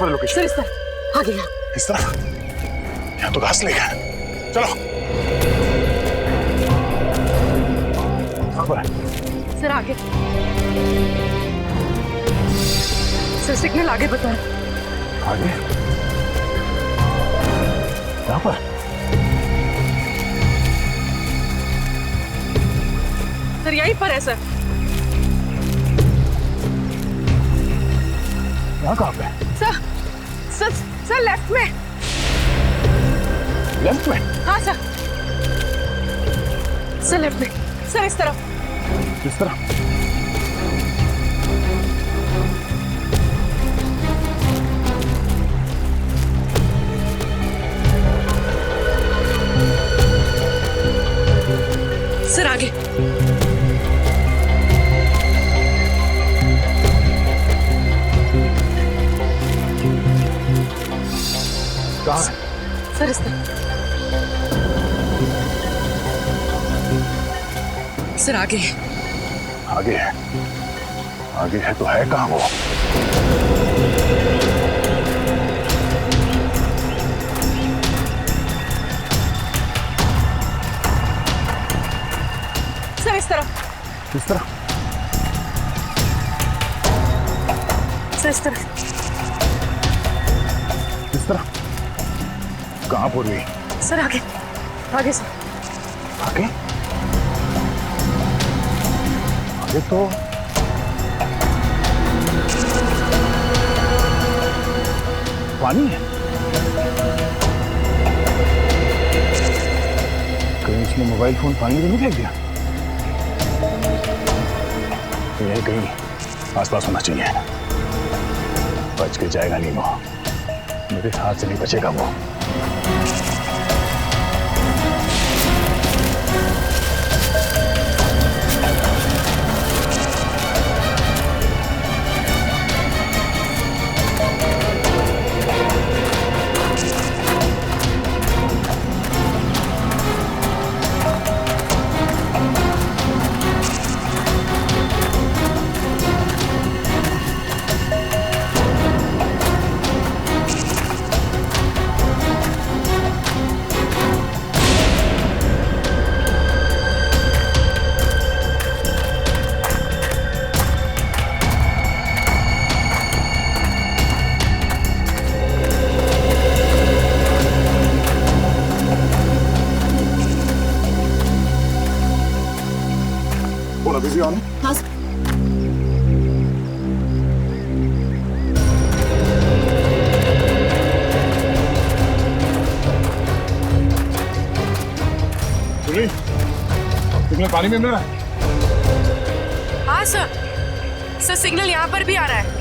पर location? Sir इस तरह आगे यहाँ। इस तरह? यहाँ तो घास लेगा। चलो। कहाँ पर है? सर आगे। सर सिग्नल आगे बताएं। आगे? यहाँ पर? सर यहीं पर है सर। यहाँ कहाँ पे? सर सर सर लेफ्ट में। लेफ्ट में? हाँ सर। सर लेफ्ट में। सर इस तरफ। इस तरह? सर आगे। कहाँ है? सर इस तरफ। सर आगे है। आगे है? आगे है तो है कहाँ वो? सर इस तरफ। इस तरह? सर इस तरफ। इस तरह? कहाँ पूर्वी? सर आगे। आगे सर। आगे? आगे तो पानी है। कहीं इसने मोबाइल फोन पानी में तो नहीं फेंक दिया? यह कहीं आसपास होना चाहिए। बच के जाएगा नहीं वो, मेरे हाथ से नहीं बचेगा वो। Busy on? हाँ सिग्नल पानी में मिल रहा है? हाँ सर। सर सिग्नल यहाँ पर भी आ रहा है।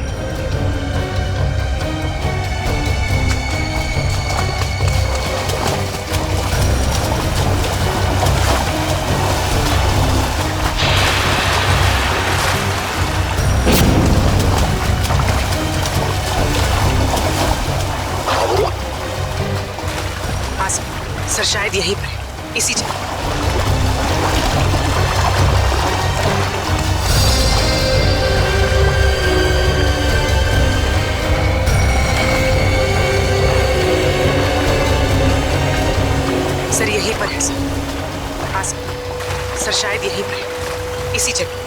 हाँ सर शायद यहीं पर है, इसी जगह। सर यहीं पर है सर। हाँ सर शायद यहीं पर है, इसी जगह।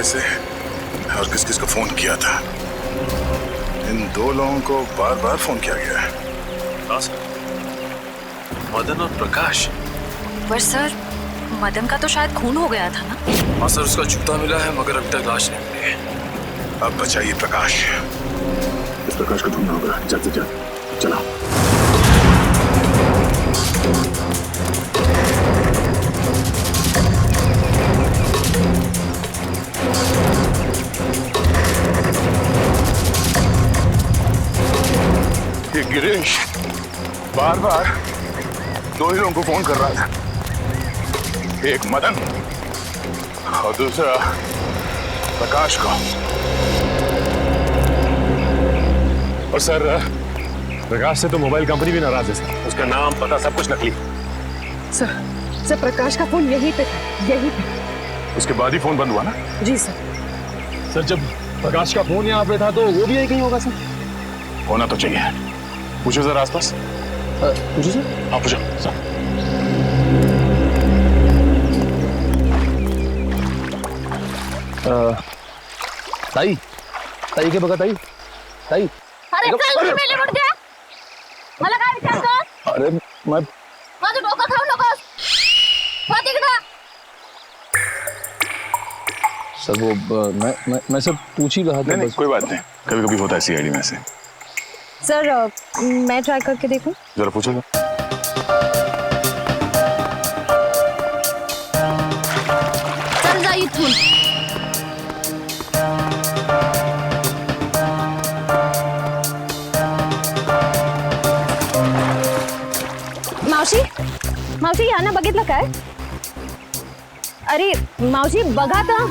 से और किस किस को फोन किया था। इन दो लोगों को बार बार फोन किया गया है। हाँ सर, मदन और प्रकाश। पर सर मदन का तो शायद खून हो गया था ना? हाँ सर, उसका जूता मिला है मगर अभी तक लाश नहीं मिली है। अब बचाइए प्रकाश। इस प्रकाश को ढूंढना होगा जल्द से जल्द। चलो। गिरीश बार बार दो ही लोगों को फोन कर रहा था, एक मदन और दूसरा प्रकाश को। और सर प्रकाश से तो मोबाइल कंपनी भी नाराज है सर, उसका नाम पता सब कुछ नकली। सर प्रकाश का फोन यहीं पे था, यहीं पे। उसके बाद ही फोन बंद हुआ ना? जी सर। सर जब प्रकाश का फोन यहाँ पे था तो वो भी यही कहीं होगा सर। होना तो चाहिए। पूछो जरा आसपास। पूछो सर। हाँ पूछो सर। ताई ताई के बगा ताई ताई। अरे चल मेले मुड़ गया मला काय विचारतो? अरे मैं माझं डोकं खाऊ नकोस. हो तिकडं. सर वो मैं सब पूछ ही रहा था। नहीं कोई बात नहीं, कभी कभी होता है सीआईडी में से। सर मैं ट्राई करके देखूं? जरा पूछो ना। चल जा इथून. मावशी यानं बघितलं काय? अरे मावशी बघा तर.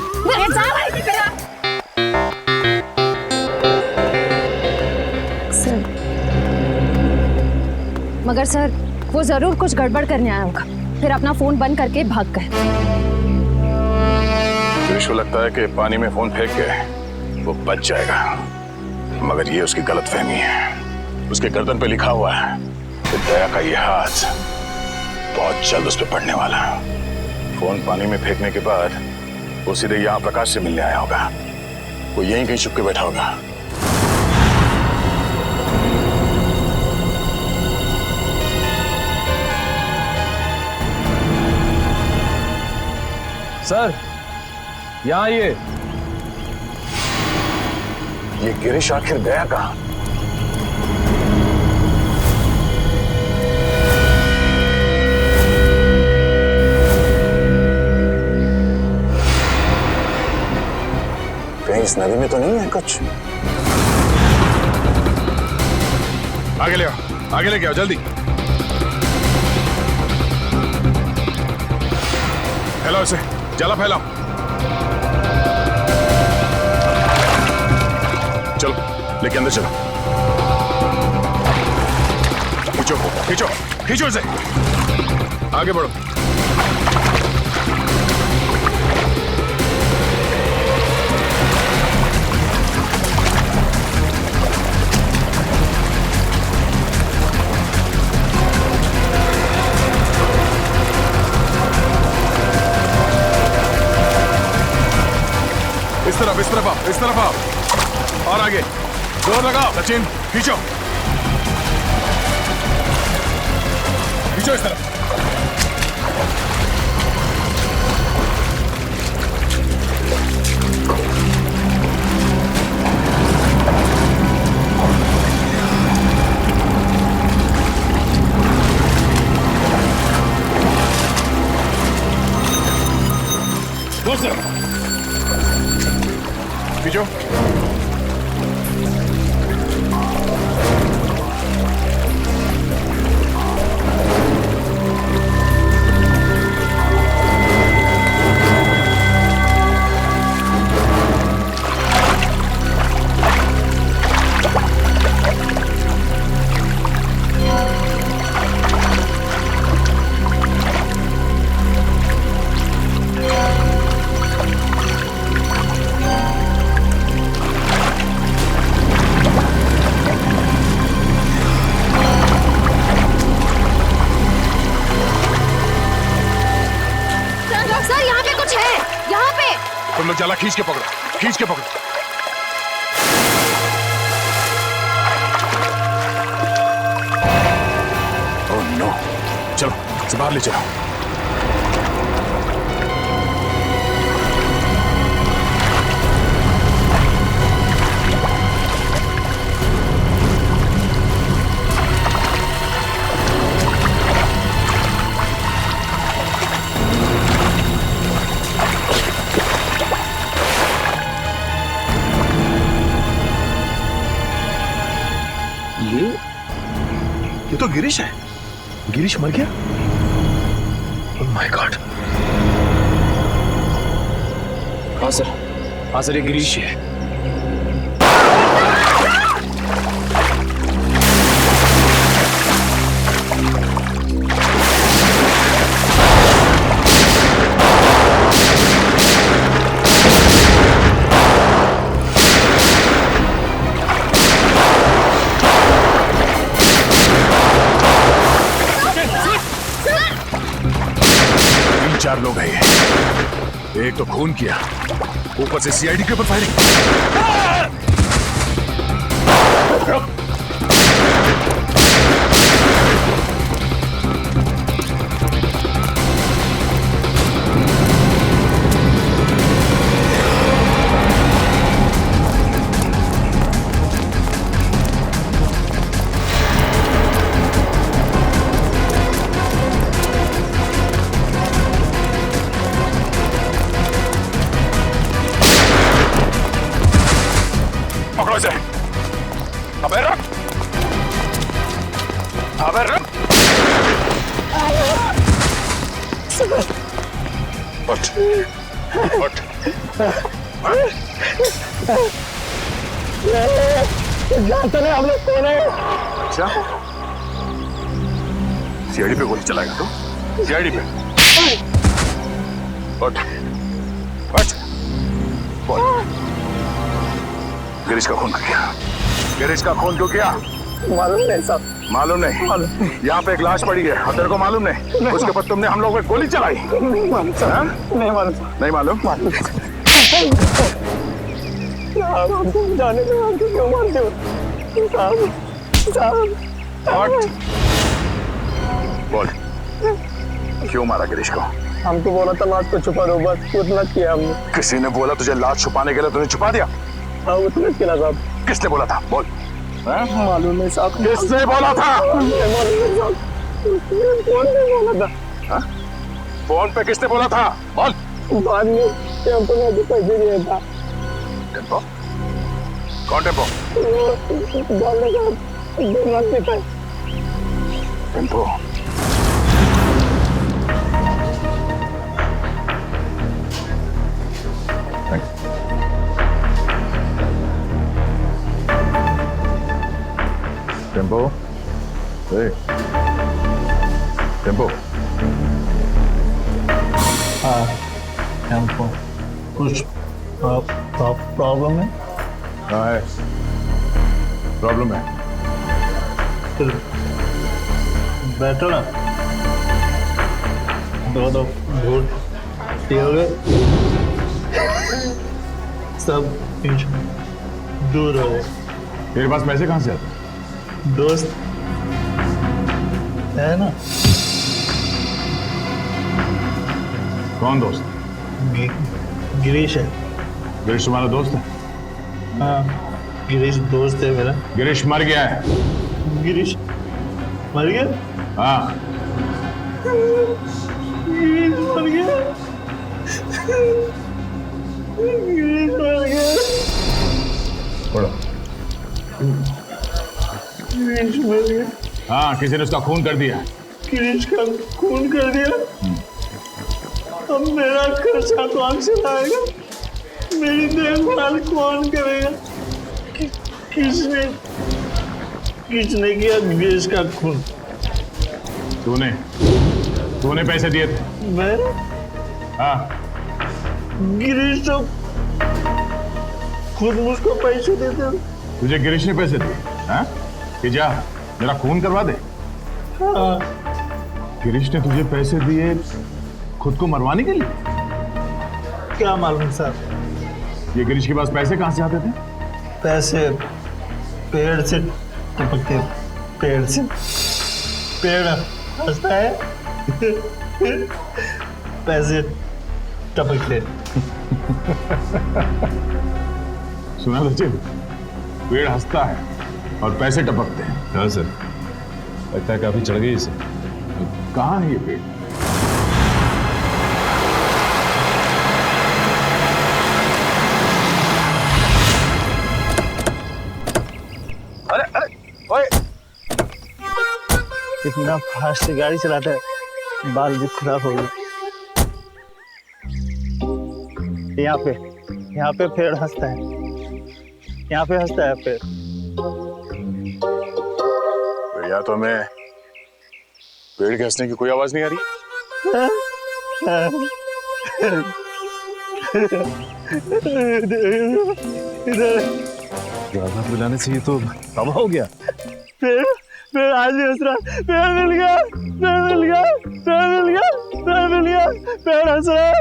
सर मगर सर वो जरूर कुछ गड़बड़ करने आया होगा, फिर अपना फोन बंद करके भाग गए। गिरीश को लगता है कि पानी में फोन फेंक के वो बच जाएगा, मगर ये उसकी गलतफहमी है। उसके गर्दन पे लिखा हुआ है कि दया का ये हाथ बहुत जल्द उस पर पड़ने वाला। फोन पानी में फेंकने के बाद वो सीधे यहाँ प्रकाश से मिलने आया होगा। वो यहीं कहीं छुप के बैठा होगा। सर यहाँ ये गिरीश आखिर गया कहाँ? कहीं इस नदी में तो नहीं है कुछ? आगे ले आओ, आगे लेके आओ जल्दी। फैलाओ इसे, जाला फैलाओ। चलो लेके अंदर चलो। खींचो खींचो खींचो इसे, आगे बढ़ो। इस तरफ आओ, इस तरफ आओ और आगे जोर लगाओ। सचिन खींचो खींचो इस तरफ। खींचो तुम लोग जाला खींच के पकड़ो, खींच के पकड़ो। ओह नो, चलो इसे बाहर ले चलो। गिरीश है? गिरीश मर गया? Oh my God. हाँ सर ये गिरीश ही है। चार लोग हैं ये। एक तो खून किया, ऊपर से सीआईडी के ऊपर फायरिंग। पकड़ो इसे। अबे रुक, अबे रुक। उठ, उठ। जानते नहीं हम लोग कौन है? अच्छा, सीआईडी पे गोली चलाएगा तू? सीआईडी पे? उठ, उठ। बोल। गिरीश का खून क्यों किया? गिरीश का खून क्यों किया? मालूम नहीं साहब। मालूम नहीं? यहाँ पे एक लाश पड़ी है और तेरे को मालूम नहीं? उसके ऊपर तुमने हम लोग पे गोली चलाई? नहीं मालूम साहब। नहीं मालूम। नहीं मालूम? साहब हमको जाने दो, हमको क्यों मारते हो? साहब। बोल, क्यों मारा गिरीश को? हमको बोला था लाश को छुपा दो, बस उतना किया हमने। किसी ने बोला तुझे लाश छुपाने के लिए, तूने छुपा दिया? हाँ उतना किया साहब। किसने बोला था? बोल। मालूम नहीं साहब। किसने बोला था? मालूम नहीं साहब। कौन ने बोला था? फोन पे किसने बोला था? बोल। बाद में टेम्पो ने भी पैसे दिया था। टेम्पो? कौन टेम्पो? बोलने का दिमाग में था। टेम्पो? टेम्पो? टेम्पो? हाँ, हमको कुछ प्रॉब्लम है? हाँ है, प्रॉब्लम है। फिर बैठो ना, दो घूट पियोगे, सब दूर हो गए। तेरे पास पैसे कहाँ से आते? दोस्त है ना? कौन दोस्त? गिरीश है। गिरीश तुम्हारा दोस्त है? हाँ, गिरीश दोस्त है मेरा। गिरीश मर गया है। गिरीश मर गया? हाँ। गिरीश मर गया। गिरीश मर गया। पढ़ो। गिरीश मर गया। हाँ, किसी ने उसका खून कर दिया। गिरीश का खून कर दिया। अब मेरा खर्चा कौन चलाएगा? मेरी देखभाल कौन करेगा? किसने किया गिरीश का खून? तूने पैसे दिए थे? मैं? हाँ। गिरीश तो खुद मुझको पैसे देते। तुझे गिरीश ने पैसे दिए? हाँ? कि जा मेरा खून करवा दे। हाँ। गिरीश ने तुझे पैसे दिए खुद को मरवाने के लिए? क्या मालूम साहब। ये गिरीश के पास पैसे कहाँ से आते थे? पैसे पेड़ से टपकते। पेड़ से पेड़ हंसता है पैसे टपकते। सुना सचिन, पेड़ हंसता है और पैसे टपकते हैं। हाँ सर, लगता है काफी चढ़ गई इसे। कहाँ है ये पेड़? अरे अरे ओए, इतना फास्ट गाड़ी चलाता है, बाल भी खराब हो गए। यहाँ पे पेड़ हंसता है, यहाँ पे हंसता है पेड़। या तो हमें पेड़ के हंसने की कोई आवाज नहीं आ रही। ज्यादा बुलाने से ये तो तबाह हो गया। पेड़ आज भी हंस रहा है। पेड़ मिल गया, पेड़ मिल गया, पेड़ मिल गया, पेड़ मिल गया, पेड़ हंस रहा है।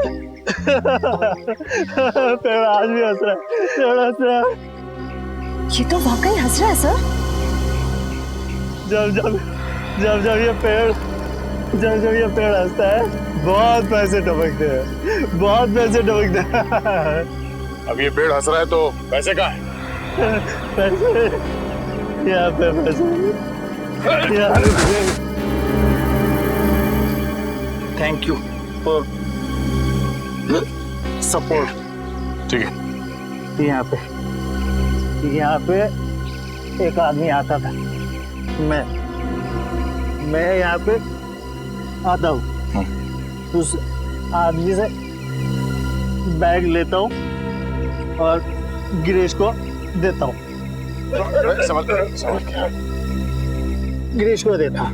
पेड़ आज भी हंस रहा है, पेड़ हंस रहा है। ये तो वाकई हंस रहा है सर। जब ये पेड़ हंसता है, बहुत पैसे टपकते हैं, बहुत पैसे टपकते हैं। अब ये पेड़ हंस रहा है तो पैसे कहाँ हैं? पैसे यहाँ पे, पैसे यहाँ पे। Thank you for support. ठीक है। यहाँ पे एक आदमी आता था, मैं यहाँ पे आता हूँ, उस आदमी से बैग लेता हूँ और गिरीश को देता हूँ। गिरीश को देता हूँ।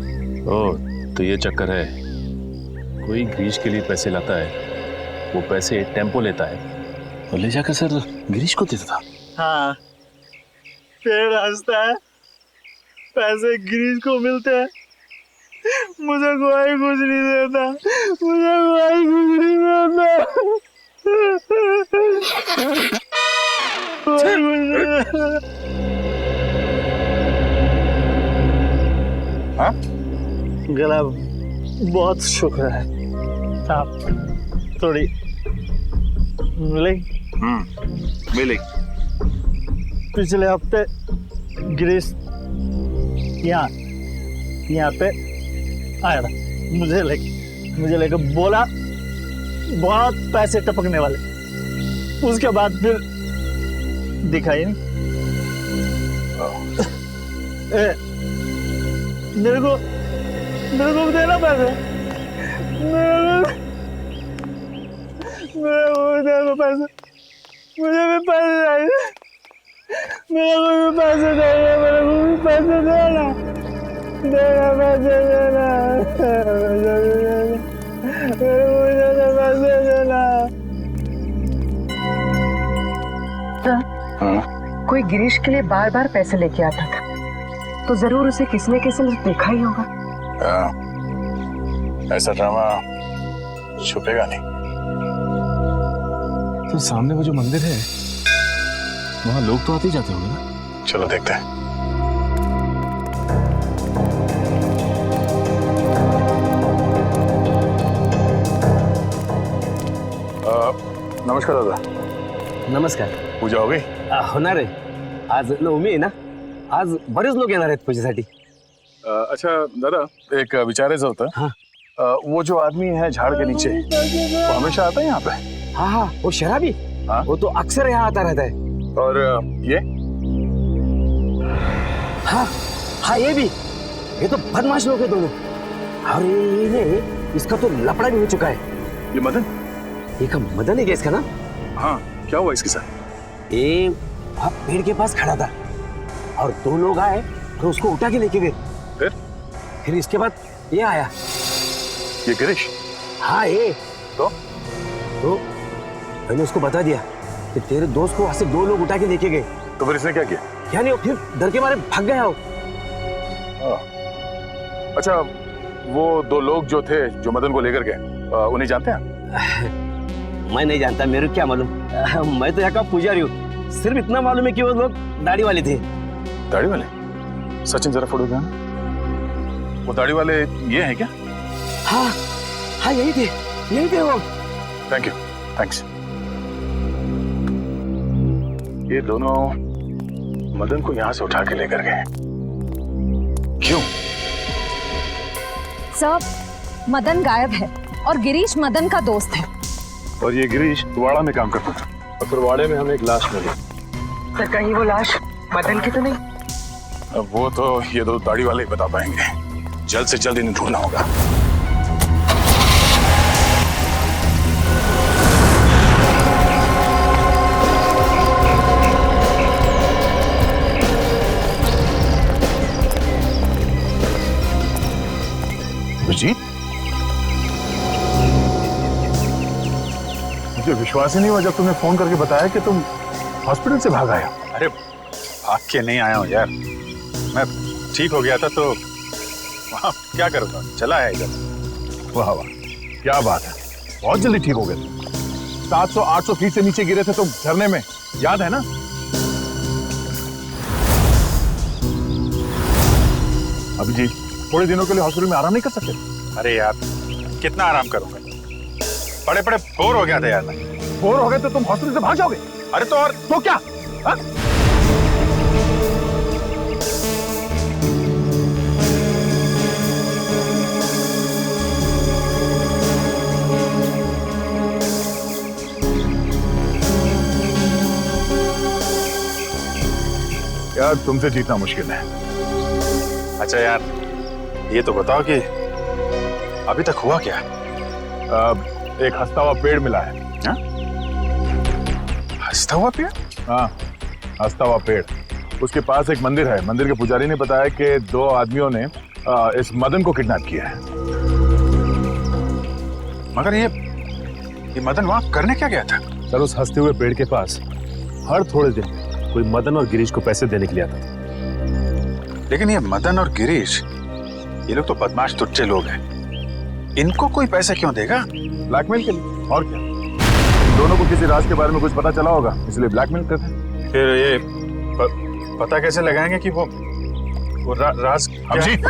ओह, तो ये चक्कर है। कोई गिरीश के लिए पैसे लाता है, वो पैसे टेम्पो लेता है और ले जाकर सर गिरीश को देता था। हाँ, पेड़ हंसता है, पैसे गिरीश को मिलते हैं, मुझे कोई कुछ नहीं देता, मुझे कोई कुछ नहीं देता। हाँ? गला बहुत शुक्र है आप थोड़ी मिलेगी। पिछले हफ्ते गिरीश यहाँ पे आया था, मुझे लेकर बोला बहुत पैसे टपकने वाले। उसके बाद फिर दिखाई नहीं। मेरे को देना पैसे, मेरे को पैसे, मुझे भी पैसे चाहिए, मेरे को भी पैसे चाहिए, मेरे को भी पैसे देना, पैसे देना, पैसे देना। कोई गिरीश के लिए बार बार पैसे लेके आता था, तो जरूर उसे किसी न किसी ने देखा ही होगा। ऐसा ड्रामा छुपेगा नहीं। तो सामने वो जो मंदिर है, वहाँ लोग तो आते ही जाते होंगे ना। चलो देखते हैं। नमस्कार दादा। नमस्कार. पूजा हो गई? होणार आहे. आज नवमी आहे ना, आज बरेच लोक येणार आहेत पूजेसाठी. अच्छा दादा, एक विचारायचं होतं. हाँ. वो जो आदमी है झाड़ के नीचे, वो हमेशा आता है यहाँ पे? हाँ हाँ, वो शराबी. हाँ? वो तो अक्सर यहाँ आता रहता है. और ये? हाँ हाँ, ये भी. ये तो बदमाश लोग हैं दोनों. अरे इसका तो लफड़ा भी हो चुका है. ये मदन? ये का मदन है क्या इसका नाम? हाँ, क्या हुआ इसके साथ? ये पेड़ के पास खड़ा था और दो लोग आए तो उसको उठा के लेके गए. फिर इसके बाद ये आया. ये गिरीश? हाँ ये. तो मैंने उसको बता दिया कि तेरे दोस्त को ऐसे दो लोग उठा के लेके गए. तो फिर इसने क्या किया? क्या नहीं, फिर डर के मारे भाग गया हो. अच्छा, वो दो लोग जो थे जो मदन को लेकर गए, उन्हें जानते हैं? मैं नहीं जानता, मेरे को क्या मालूम. मैं तो यहाँ का पुजारी हूँ. सिर्फ इतना मालूम है कि वो लोग दाढ़ी वाले थे. दाढ़ी वाले? सचिन जरा फोटो दिखाना. वो दाढ़ी वाले ये हैं क्या? हाँ हाँ, यही थे वो. Thank you, thanks. ये दोनों मदन को यहाँ से उठा के लेकर गए. क्यों? सर, मदन गायब है और गिरीश मदन का दोस्त है. और ये गिरीश वाड़ा में काम करता था, और फिर वाड़े में हमें एक लाश मिली. तो कहीं वो लाश मदन की तो नहीं? अब वो तो ये दो दाढ़ी वाले ही बता पाएंगे. जल्द से जल्द इन्हें ढूंढना होगा। अभिजीत, मुझे विश्वास ही नहीं हुआ जब तुमने फोन करके बताया कि तुम हॉस्पिटल से भाग आए। अरे भाग के नहीं आया हूँ यार, मैं ठीक हो गया था तो वहाँ क्या करूँगा, चला है इधर। वाह वाह, क्या बात है, बहुत जल्दी ठीक हो गए। 700-800 फीट से नीचे गिरे थे तुम झरने में, याद है ना? अभिजीत, थोड़े दिनों के लिए हॉस्पिटल में आराम नहीं कर सकते? अरे यार कितना आराम करूँगा, बड़े बड़े बोर हो गया था यार मैं। बोर हो गए तो तुम हॉस्पिटल से भाग जाओगे? अरे तो और तो क्या हा? यार तुमसे जीतना मुश्किल है। अच्छा यार ये तो बताओ कि अभी तक हुआ क्या? एक हंसता हुआ पेड़ मिला है। हंसता हुआ पेड़? हाँ, हंसता हुआ पेड़। उसके पास एक मंदिर है। मंदिर के पुजारी ने बताया कि 2 आदमियों ने इस मदन को किडनैप किया है। मगर ये मदन वहां करने क्या गया था? सर, उस हंसते हुए पेड़ के पास हर थोड़े दिन में कोई मदन और गिरीश को पैसे देने के लिए आता था। लेकिन ये मदन और गिरीश, ये लोग तो बदमाश तुच्चे लोग हैं, इनको कोई पैसे क्यों देगा? ब्लैकमेल के लिए, और क्या? इन दोनों को किसी राज के बारे में कुछ पता चला होगा, इसलिए ब्लैकमेल करते हैं। फिर ये पता कैसे लगाएंगे कि वो राज अभिजीत,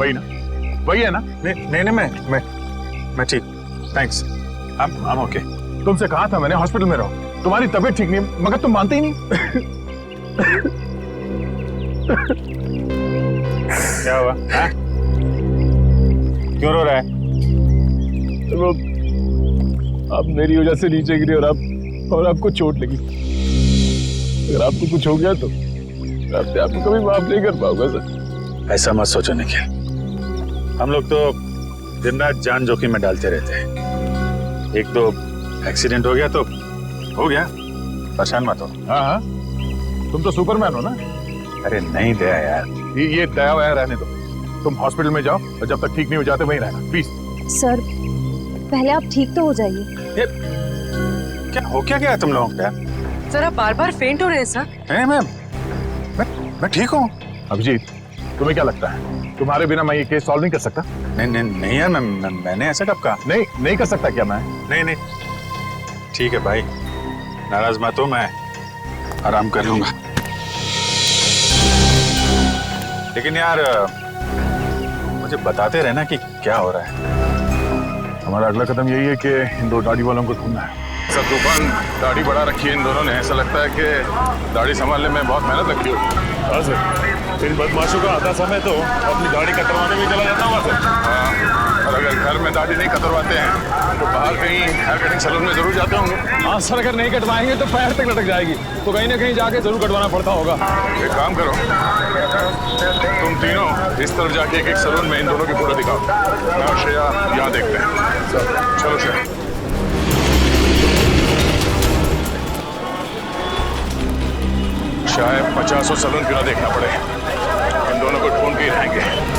वही ना, वही है ना? नहीं मैं ठीक, थैंक्स, I'm okay। तुमसे कहा था मैंने हॉस्पिटल में रहो, तुम्हारी तबीयत ठीक नहीं, मगर तुम मानते ही नहीं। क्या हुआ? क्यों रो रहा है? तो आप मेरी वजह से नीचे गिरे और आपको चोट लगी। अगर आपको कुछ हो गया तो मैं अपने आप को कभी माफ नहीं कर पाऊंगा सर। ऐसा मत सोचो निखिल, हम लोग तो दिन रात जान जोखिम में डालते रहते हैं। एक तो एक्सीडेंट हो गया तो हो गया, परेशान मत हो। हाँ हाँ, तुम तो सुपरमैन हो ना। अरे नहीं दया यार, ये दया वया रहने दो, तुम हॉस्पिटल में जाओ और जब तक ठीक नहीं हो जाते वहीं रहना प्लीज। सर, पहले आप ठीक तो हो जाइए। क्या हो क्या गया तुम लोगों का? सर आप बार बार फेंट हो रहे हैं सर। नहीं मैं ठीक हूँ। अभिजीत, तुम्हें क्या लगता है तुम्हारे बिना मैं ये केस सॉल्व नहीं कर सकता? नहीं यार, मैंने ऐसा कब कहा? नहीं कर सकता क्या मैं? नहीं ठीक है भाई, नाराज मत हो, मैं आराम कर लूंगा। लेकिन यार मुझे बताते रहना कि क्या हो रहा है। हमारा अगला कदम यही है कि इन 2 दाढ़ी वालों को ढूंढना है। सर तूफान, दाढ़ी बढ़ा रखी है इन दोनों ने, ऐसा लगता है कि दाढ़ी संभालने में बहुत मेहनत रखी होगी। इन बदमाशों का आधा समय तो अपनी दाढ़ी कटवाने में चला जाता होगा सर। हाँ, और अगर घर में दाढ़ी नहीं कतरवाते हैं तो बाहर कहीं हेयर कटिंग सैलून में जरूर जाते होंगे। हाँ सर, अगर नहीं कटवाएंगे तो पैर तक लटक जाएगी, तो कहीं ना कहीं जाके जरूर कटवाना पड़ता होगा। एक काम करो, तुम तीनों इस तरफ जाके एक सैलून में इन दोनों की फोटो दिखाओ, मैं और श्रेया यहाँ देखते हैं। चलो श्रेया। शायद 50 सैलून क्यों ना देखना पड़े, इन दोनों को ढूंढ के ही रहेंगे।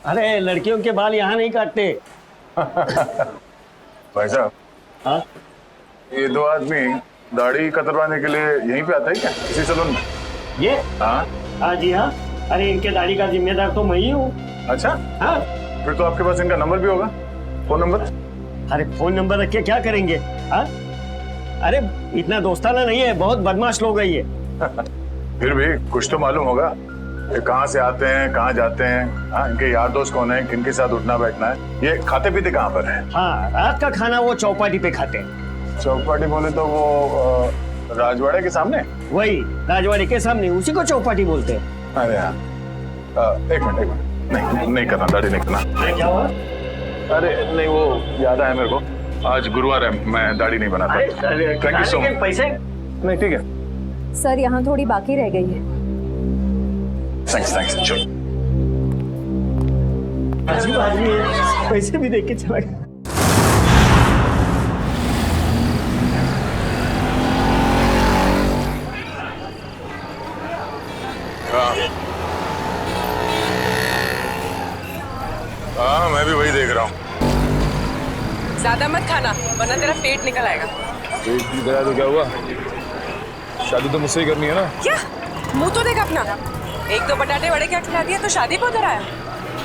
अरे लड़कियों के बाल यहाँ नहीं काटते। भाई साहब, हाँ? ये 2 आदमी दाढ़ी कतरवाने के लिए यहीं पे आता है क्या, इसी सैलून में? ये? हाँ हाँ जी हाँ। अरे इनके दाढ़ी का जिम्मेदार तो मैं ही हूँ। अच्छा, हाँ। फिर तो आपके पास इनका नंबर भी होगा, फोन नंबर? अरे फोन नंबर रख के क्या करेंगे? हाँ? अरे इतना दोस्ताना नहीं है, बहुत बदमाश लोग है ये। फिर भी कुछ तो मालूम होगा, ये कहाँ से आते हैं, कहाँ जाते हैं, हाँ, इनके यार दोस्त कौन है, किनके साथ उठना बैठना है, ये खाते पीते कहाँ पर है? हाँ, रात का खाना वो चौपाटी पे खाते हैं। चौपाटी बोले तो वो राजवाड़े के सामने? वही राजवाड़ी के सामने, उसी को चौपाटी बोलते हैं। अरे हाँ एक मिनट नहीं नहीं करना, दाढ़ी नहीं करना। क्या हुआ? अरे नहीं, वो याद आया मेरे को, आज गुरुवार है, मैं दाढ़ी नहीं बनाता। Thank you so much. पैसे नहीं ठीक है। सर यहाँ थोड़ी बाकी रह गई है। थैंक्स थैंक्स, चलो। अजीब आदमी है, पैसे भी देख के चला गया। हाँ मैं भी वही देख रहा हूँ। ज्यादा मत खाना वरना तेरा पेट निकल आएगा। पेट की गया तो क्या हुआ? शादी तो मुझसे ही करनी है ना। क्या मुंह तो देख अपना, एक दो बटाटे वड़े क्या खिला दिया तो शादी पे उधर आया।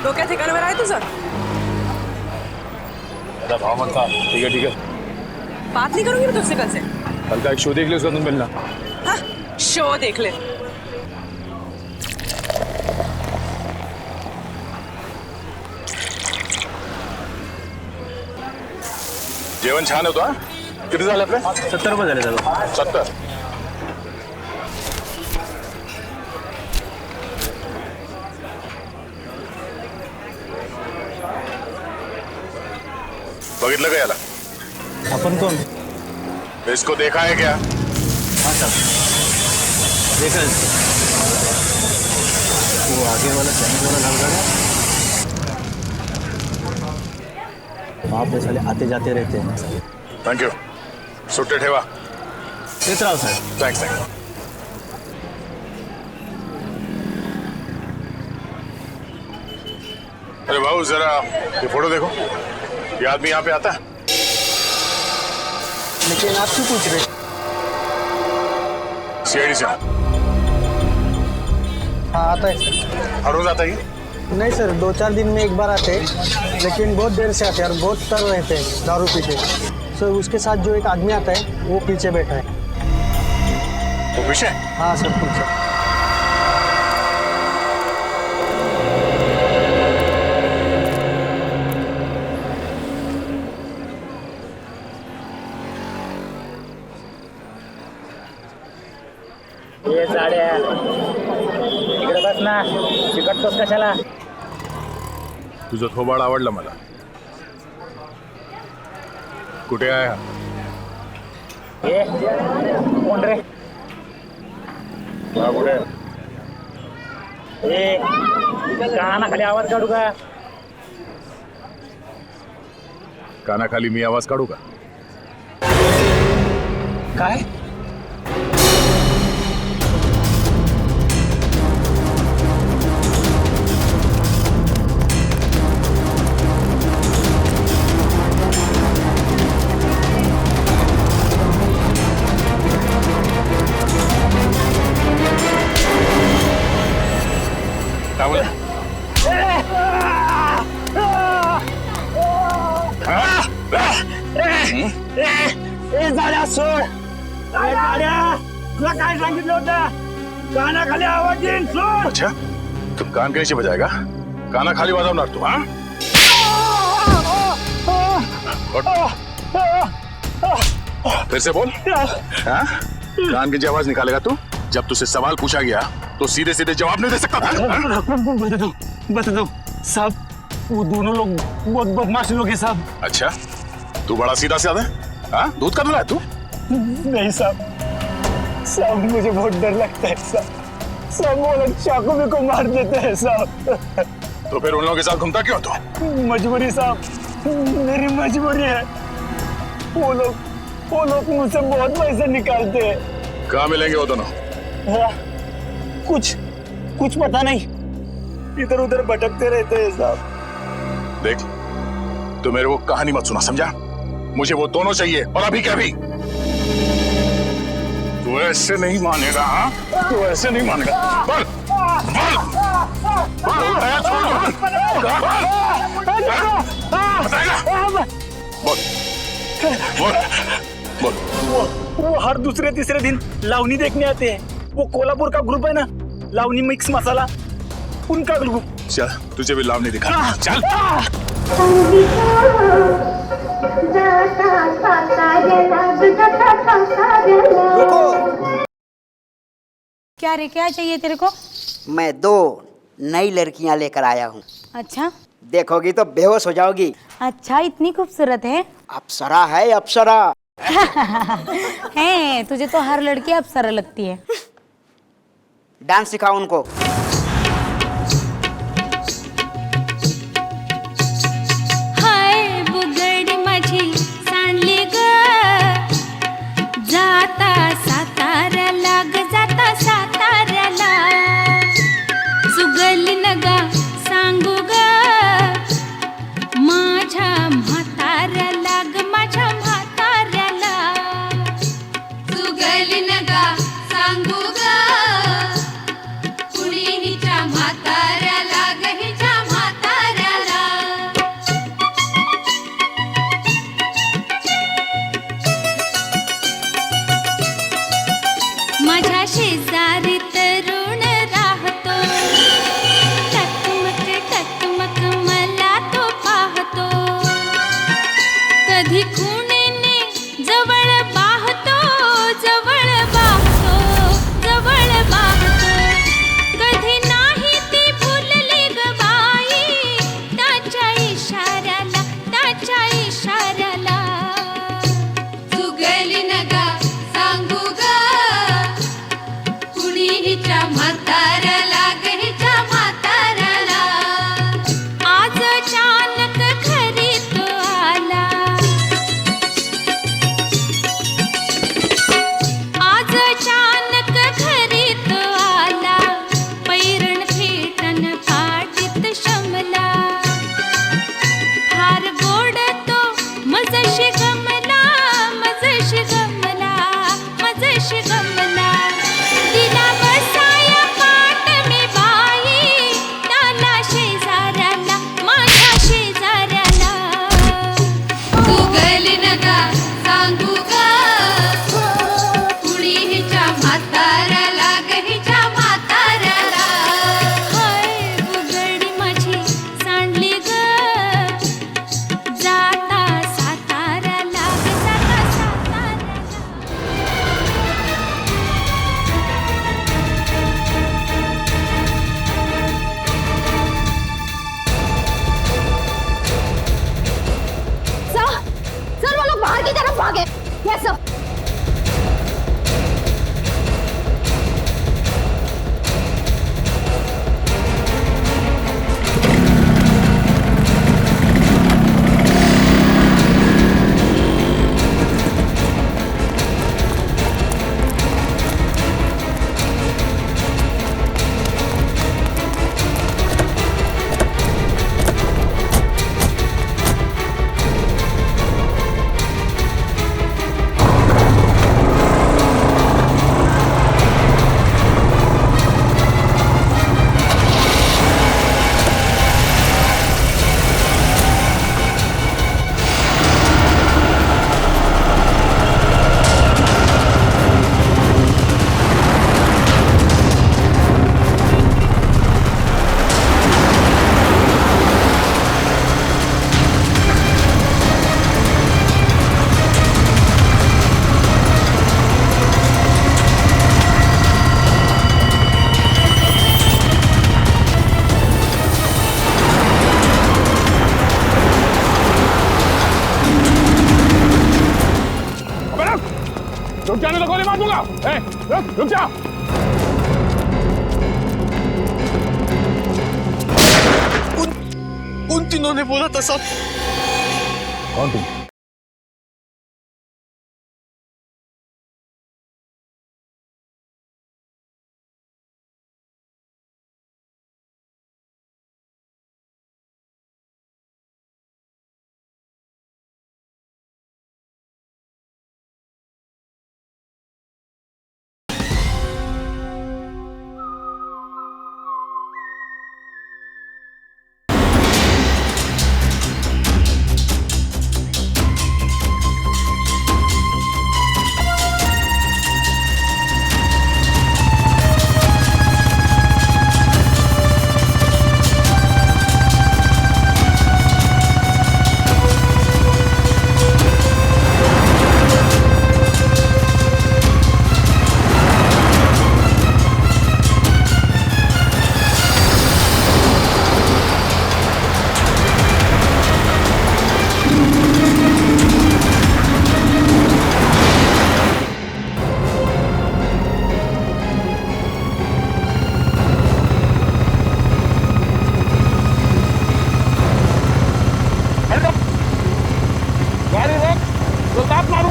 तो क्या ठिकाने में आया तुझे? भाव मत खा। ठीक है ठीक है, बात नहीं करूंगी मैं तुझसे कल से। कल का एक शो देख ले, उसका तुम मिलना। हाँ शो देख ले। जेवण छान होतं हा? किती झालं आपले? 70 रुपये झाले दादा. 70. बघितलं का याला? अपन कोण? इसको देखा है क्या? हाँ सर, देखा है। वो आगे वाला चैनल वाला लड़का है, वहाँ पे साले आते जाते रहते हैं। Thank you. सुट्टे ठेवा. देख रहा हूँ सर. Thanks thanks. अरे बाबू जरा ये फोटो देखो. ये आदमी यहाँ पे आता है? लेकिन आप क्यों पूछ रहे? सीआईडी से. हाँ आता है सर. हर रोज आता है ये? नहीं सर, 2-4 दिन में एक बार आते हैं, लेकिन बहुत देर से आते हैं और बहुत तर रहते हैं दारू पीते। सर उसके साथ जो एक आदमी आता है वो पीछे बैठा है। वो पीछे? हाँ सर पीछे. ये साड्या इकडे बस ना, चिकटतोस कशाला? तुझं थोबाड आवडलं मला. कुठे आहे हा? ये कोण रे? हा कुठे? ए कानाखाली आवाज काढू का? कानाखाली मी आवाज काढू का? काय? काय बोला? ए झाड्या सोड. काय झाड्या, तुला काय सांगितलं होतं? कानाखाली आवाज येईन, सोड. अच्छा तू कान कैसे बजाएगा? काना खाली वाजवणार तू? हाँ फिर से बोल. हाँ कान की आवाज निकालेगा तू? जब तुझसे सवाल पूछा गया तो सीधे सीधे जवाब नहीं दे सकता था? बता दो साहब, वो दोनों लोग बहुत बदमाश लोग हैं साहब. अच्छा तू बड़ा सीधा साधा है? हाँ दूध का दूल्हा है तू? नहीं साहब, साहब मुझे बहुत डर लगता है साहब. सब वो लोग चाकू में को मार देते हैं साहब. तो फिर उन लोगों के साथ घूमता क्यों तू? मजबूरी साहब, मेरी मजबूरी है. वो लोग मुझसे बहुत पैसे निकालते हैं. कहाँ मिलेंगे वो दोनों? हाँ, कुछ पता नहीं, इधर उधर भटकते रहते हैं साहब. देख तू मेरे को कहानी मत सुना, समझा? मुझे वो दोनों चाहिए और अभी क्या अभी. तू ऐसे नहीं मानेगा. हाँ तू ऐसे नहीं मानेगा. बोल बोल बोल. आया छोड़. बताएगा? बोल बोल बोल. वो हर दूसरे तीसरे दिन लावनी देखने आते हैं. वो कोल्हापुर का ग्रुप है ना, लावनी मिक्स मसाला, उनका ग्रुप. चल तुझे भी लावनी दिखा. चल. क्या रे, क्या चाहिए तेरे को? मैं 2 नई लड़कियां लेकर आया हूँ। अच्छा देखोगी तो बेहोश हो जाओगी। अच्छा, इतनी खूबसूरत है। अप्सरा है अप्सरा। है, तुझे तो हर लड़की अप्सरा लगती है। डांस सिखाओ उनको। हाय बुगडी माझी सांडली ग, जाता साताऱ्याला ग, जाता साताऱ्याला, सुगली नगा सांगू ग माझ्या म्हाताऱ्याला ग, माझ्या म्हाताऱ्याला, सुगली नगा सांगू ग कुणी हिच्या म्हाताऱ्याला ग, हिच्या म्हाताऱ्याला. माझ्या शेजारी तरुण राहतो, टकमक टकमक मला तो पाहतो, कधी खुणेने जवळ पाहतो, जवळ पाहतो, जवळ पाहतो, कधी नाही ती भुलली ग बाई, त्याच्या इशाऱ्याला, त्याच्या इशाऱ्याला, सुगली नगा सांगू ग कुणी हिच्या म्हाताऱ्याला ग, हिच्या म्हाताऱ्याला. आज अचानक घरी तो आला, आज अचानक घरी तो आला, पैरण फेटन पाटीत शमला, फार गोड तो मजशी गमला, मजशी गमला, मजशी गमला, दिला बसाया पाट मी बाई, त्याला शेजाऱ्याला, माझ्या शेजाऱ्याला, सुगली नगा सांगू ग कुणी हिच्या म्हाताऱ्याला ग, हिच्या म्हाताऱ्याला. हाय बुगडी माझी सांडली ग, जाता साताऱ्याला ग, जाता साताऱ्याला. सर वो लोग बाहर की तरफ भागे। Yes sir. रुक जाने तो गोली मार दूंगा। रुक जा। उन तीनों ने बोला था सब। कौन तुम?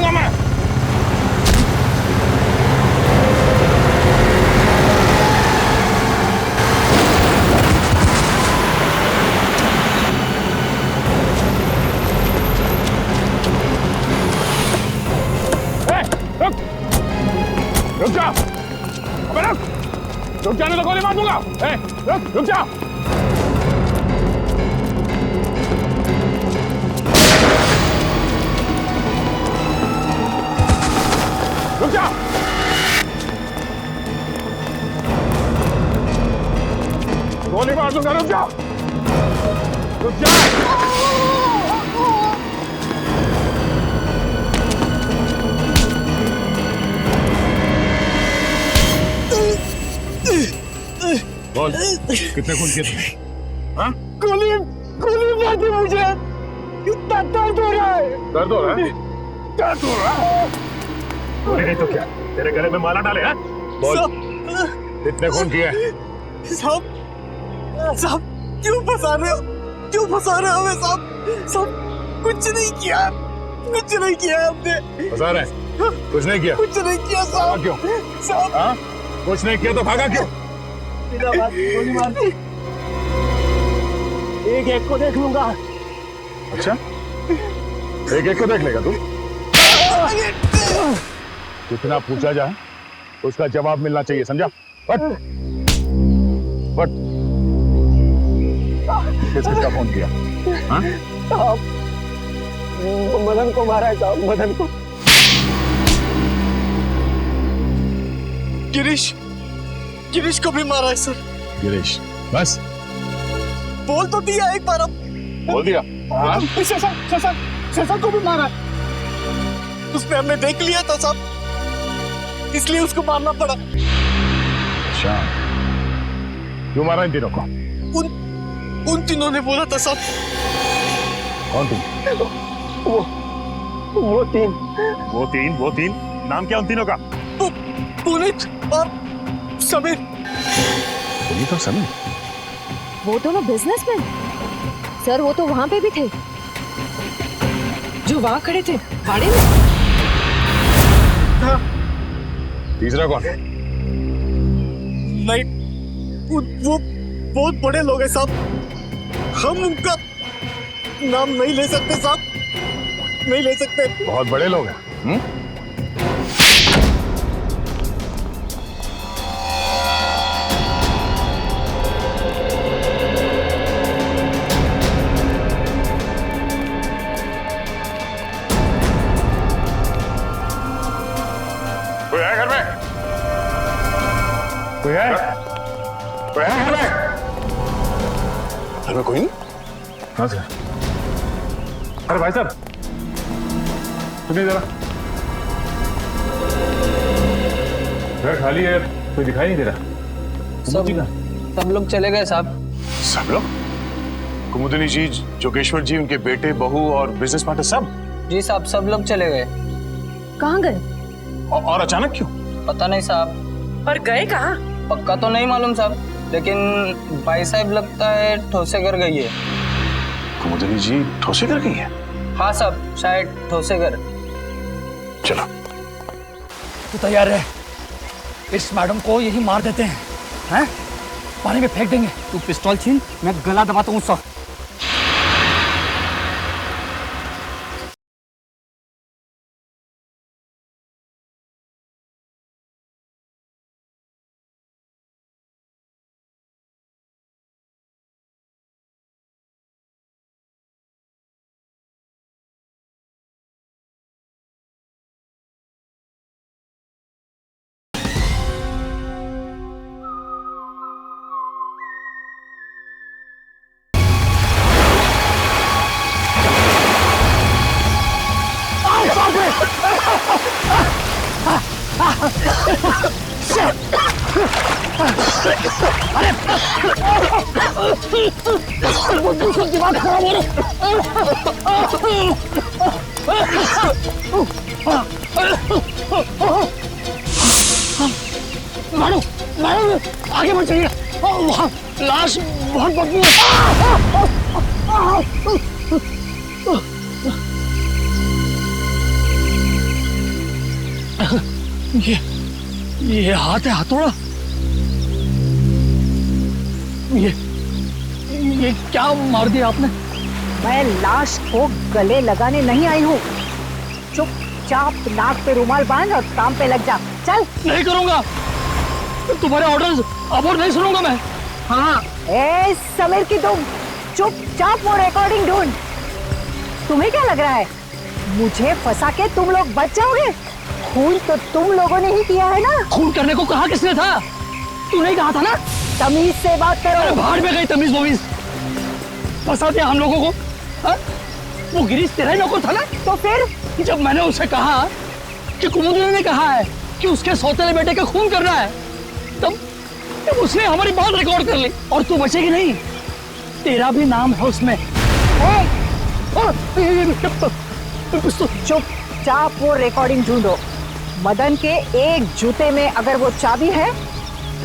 दूंगा मैं। रुक जा, अबे रुक जाने तो गोली मार दूंगा। रुक जा। रुक जा। गोली मार दूंगा, रुक जा। रुक जा। बोल, कितने खून किए थे? हाँ? गोली मार दी मुझे। इतना दर्द हो रहा है। दर्द हो रहा है? दर्द हो रहा है? गोली नहीं तो क्या? तेरे गले में माला डाले हैं? बोल, कितने खून किए? साहब क्यों फंसा रहे हो? क्यों फंसा रहे हो हमें साहब? साहब कुछ नहीं किया हमने। फंसा रहे? कुछ नहीं किया? कुछ नहीं किया साहब। क्यों? साहब हाँ? कुछ नहीं किया तो भागा क्यों? बिना बात गोली मार दी। एक को देख लूंगा। अच्छा, एक को देख लेगा तू? कितना पूछा जाए उसका जवाब मिलना चाहिए, समझा? बट किसका फोन किया? हाँ? मदन को मारा है साहब, मदन को। गिरीश को भी मारा है सर। गिरीश, बस बोल तो दिया एक बार। अब बोल दिया। हाँ? शशा को भी मारा है। उसने हमने देख लिया था साहब, इसलिए उसको मारना पड़ा। अच्छा, क्यों मारा इन तीनों को? उन तीनों ने बोला था साहब। कौन तीन? वो तीन। नाम क्या उन तीनों का? पुनीत और समीर। पुनीत और समीर? वो दोनों बिजनेसमैन सर, वो तो वहां पे भी थे जो वहां खड़े थे भाड़े में। हाँ। तीसरा कौन? नहीं, वो बहुत बड़े लोग हैं साहब, हम उनका नाम नहीं ले सकते साहब, नहीं ले सकते। बहुत बड़े लोग हैं। कोई है घर में? कोई है घर में? घर में कोई नहीं? हाँ सर। अरे भाई साहब, सुनिए जरा, घर खाली है, कोई दिखाई नहीं दे रहा। सब लोग चले गए साहब। सब लोग? कुमुदिनी जी, जोगेश्वर जी, उनके बेटे, बहू और बिजनेस पार्टनर सब? जी साहब, सब लोग चले गए। कहाँ गए? और अचानक क्यों? पता नहीं साहब। और गए कहाँ? पक्का तो नहीं मालूम साहब, लेकिन भाई साहब लगता है ठोसेगर गई है। कुमुदिनी जी ठोसेगर गई है? हाँ साहब, शायद ठोसेगर। चलो। तू तैयार है? इस मैडम को यही मार देते हैं, पानी में फेंक देंगे। तू पिस्तौल छीन, मैं गला दबाता हूँ उसका। दिमाग खराब हो मारो मारो, आगे बढ़ जाइए, वहाँ लाश बहुत बदबू है। ये हाथ है हथौड़ा। ये क्या मार दिया आपने? मैं लाश को गले लगाने नहीं आई हूँ। चुपचाप नाक पे रुमाल बांध और काम पे लग जा। चल। नहीं करूंगा, तुम्हारे ऑर्डर्स अब और नहीं सुनूंगा मैं। हाँ। ए समीर की तुम चुपचाप वो रिकॉर्डिंग ढूंढ। तुम्हें क्या लग रहा है मुझे फंसा के तुम लोग बच जाओगे? खून तो तुम लोगों ने ही किया है ना। खून करने को कहा किसने था? तूने कहा था ना। तमीज से बात करो। अरे बाहर में गई तमीज वमीज, फंसा दिया हम लोगों को। हा? वो गिरीश तेरा ही नौकर था ना। तो फिर जब मैंने उसे कहा कि कुमुदनी ने कहा है कि उसके सौतेले बेटे का खून करना है, तब उसने हमारी बात रिकॉर्ड कर ली। और तू बचेगी नहीं, तेरा भी नाम है उसमें। चुपचाप वो रिकॉर्डिंग ढूंढो। मदन के एक जूते में अगर वो चाबी है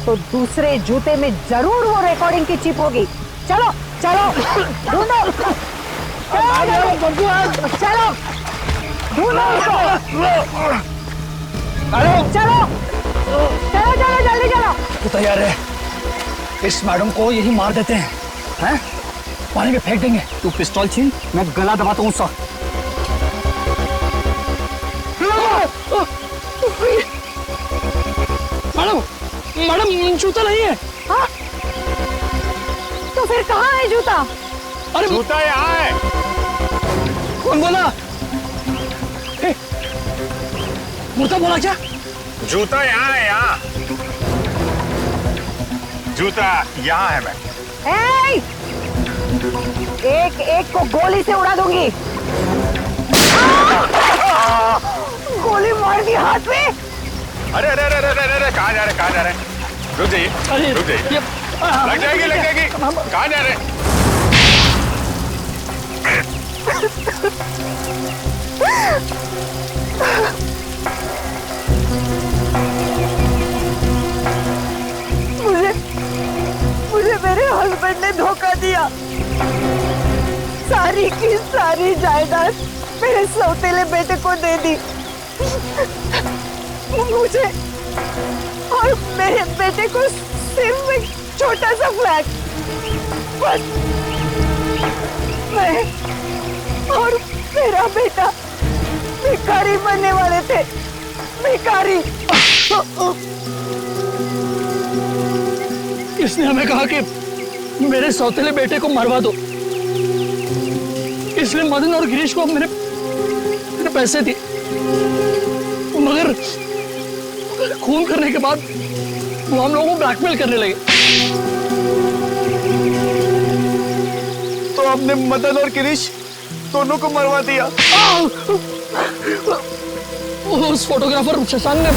तो दूसरे जूते में जरूर वो रिकॉर्डिंग की चिप होगी। चलो चलो ढूंढो। चलो ढूंढो उसको। चलो चलो चलो जल्दी चलो। तू तैयार है? इस मैडम को यही मार देते हैं, हैं? पानी में फेंक देंगे। तू पिस्तौल छीन, मैं गला दबाता हूँ उसका। मैडम जूता नहीं है। हाँ? तो फिर कहाँ है जूता? अरे जूता यहाँ है। कौन बोला? जूता बोला क्या? जूता यहाँ है, यहाँ जूता यहाँ है। मैं एक एक को गोली से उड़ा दूंगी। गोली मार दी हाथ में। अरे अरे अरे अरे अरे कहाँ जा रहे, कहाँ जा रहे? रुक जाइए, रुक जाइए। लग जाएगी, लग जाएगी। कहाँ जा रहे? मुझे मेरे हस्बैंड ने धोखा दिया। सारी की सारी जायदाद मेरे सौतेले बेटे को दे दी। मुझे और मेरे बेटे को सिर्फ एक छोटा सा फ्लैट। बस मैं और मेरा बेटा भिखारी बनने वाले थे। भिखारी। इसने हमें कहा कि मेरे सौतेले बेटे को मरवा दो, इसलिए मदन और गिरीश को मैंने पैसे दिए। मगर खून करने के बाद वो हम लोगों को ब्लैकमेल करने लगे। तो आपने मदन और गिरीश दोनों को मरवा दिया। उस फोटोग्राफर शशांक ने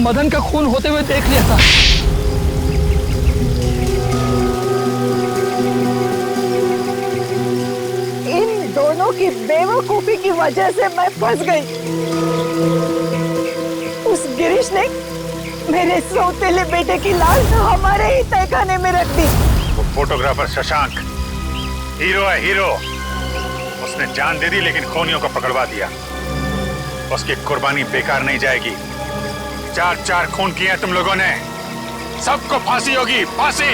मदन का खून होते हुए देख लिया था। इन दोनों की बेवकूफी की वजह से मैं फंस गई। उस गिरीश ने मेरे सौतेले बेटे की लाश हमारे ही तहखाने में रख दी। वो फोटोग्राफर शशांक हीरो है, हीरो। उसने जान दे दी लेकिन खूनियों को पकड़वा दिया। उसकी कुर्बानी बेकार नहीं जाएगी। 4-4 खून किए तुम लोगों ने, सबको फांसी होगी, फांसी।